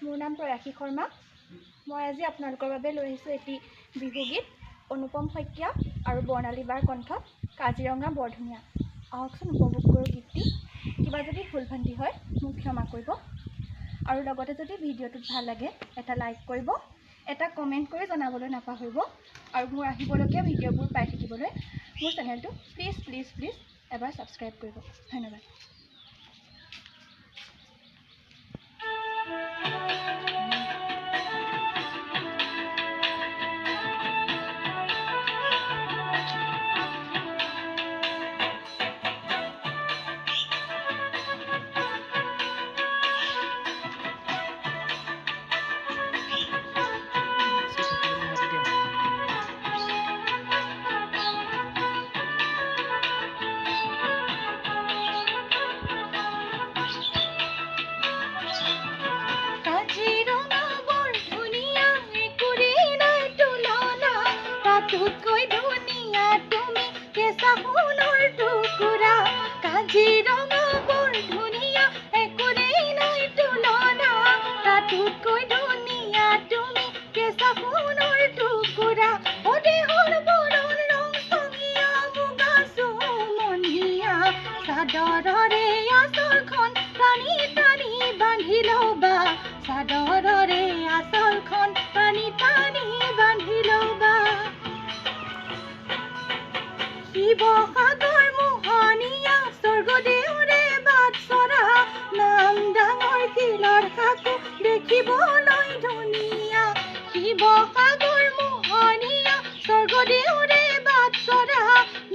মোৰ নাম প্ৰয়াসী শৰ্মা। মই আজি আপোনালোকৰ বাবে লৈ আহিছোঁ এটি বিহুগীত অনুপম শইকীয়া আৰু বৰ্ণালী বাৰ কণ্ঠত কাজিৰঙা বৰ ধুনীয়া। আহকচোন উপভোগ কৰোঁ গীতটি। কিবা যদি ভুল ভ্ৰান্তি হয় মোক ক্ষমা কৰিব আৰু লগতে যদি ভিডিঅ'টোত ভাল লাগে এটা লাইক কৰিব, এটা কমেণ্ট কৰি জনাবলৈ নাপাহৰিব আৰু মোৰ আহিবলগীয়া ভিডিঅ'বোৰ পাই থাকিবলৈ মোৰ চেনেলটো প্লিজ প্লিজ প্লিজ এবাৰ ছাবস্ক্ৰাইব কৰিব। ধন্যবাদ। চাদৰৰে আঁচলখন টানি টানি বান্ধি ল'বা, চাদৰৰে আঁচলখন টানি টানি বান্ধি ল'বা। শিৱসাগৰ মোহনীয়া স্বৰ্গদেউৰে বাটচৰা, নাম ডাঙৰ শিলৰ সাঁকো দেখিবলৈ ধুনীয়া। শিৱসাগৰ মোহনীয়া স্বৰ্গদেউৰে বাটচৰা,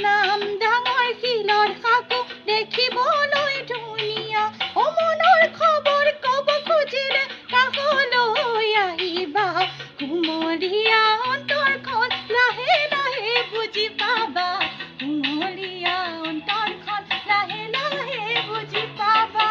নাম ডাঙৰ শিলৰ সাঁকো দেখিবলৈ ধুনীয়া। মনৰ খবৰ ক'ব খুজিলে কাষলৈ আহিবা, কুমলীয়া অন্তৰখন লাহে লাহে বুজি পাবা, কুমলীয়া অন্তৰখন লাহে লাহে বুজি পাবা।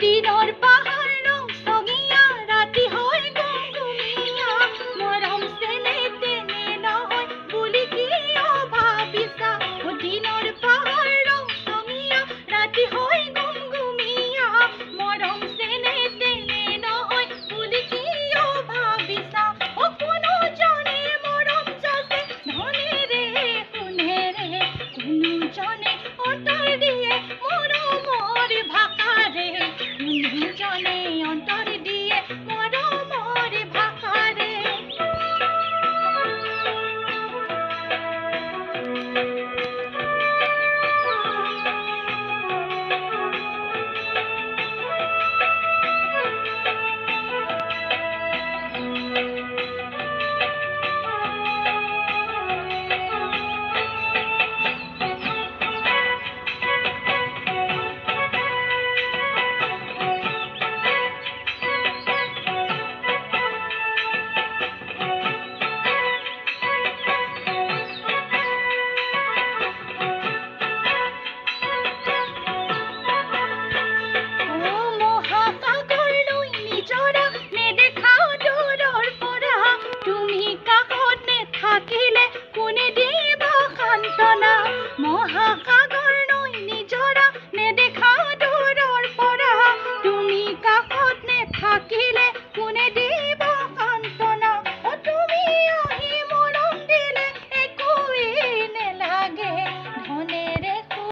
দিনৰ